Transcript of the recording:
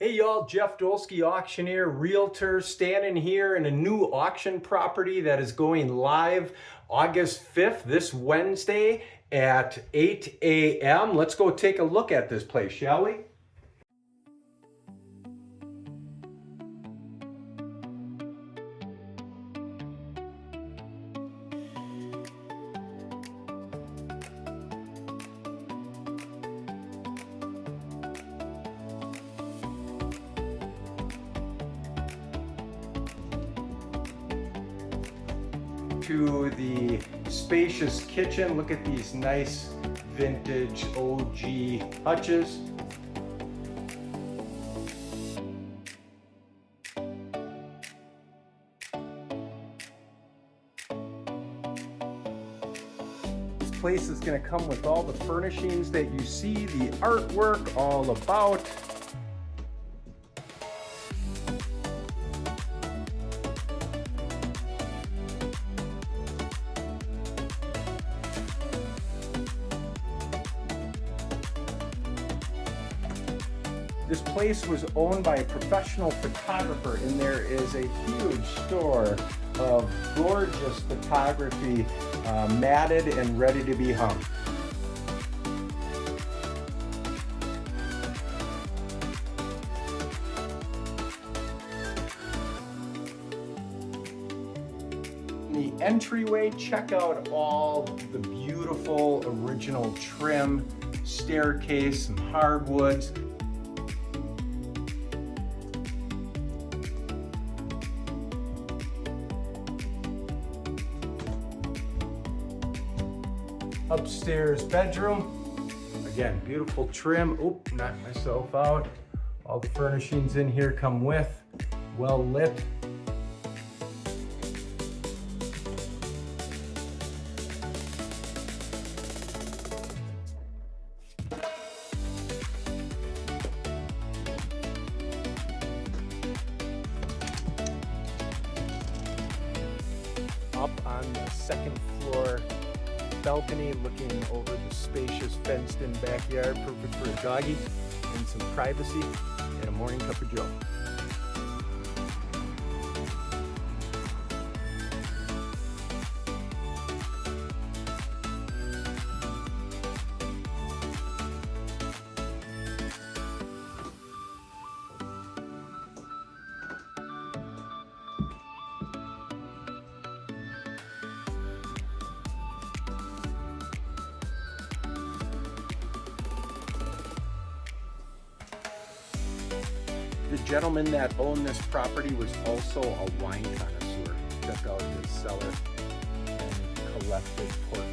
Hey y'all, Jeff Dolsky, auctioneer, realtor, standing here in a new auction property that is going live August 5th, this Wednesday at 8 a.m. Let's go take a look at this place, shall we? To the spacious kitchen. Look at these nice vintage OG hutches. This place is going to come with all the furnishings that you see, the artwork all about. This place was owned by a professional photographer, and there is a huge store of gorgeous photography, matted and ready to be hung. In the entryway, check out all the beautiful original trim, staircase, some hardwoods. Upstairs bedroom, again, beautiful trim. Oop, knocked myself out. All the furnishings in here come with, well lit. Up on the second floor balcony looking over the spacious fenced-in backyard, perfect for a doggy and some privacy and a morning cup of joe. The gentleman that owned this property was also a wine connoisseur. Check out his cellar and collected porch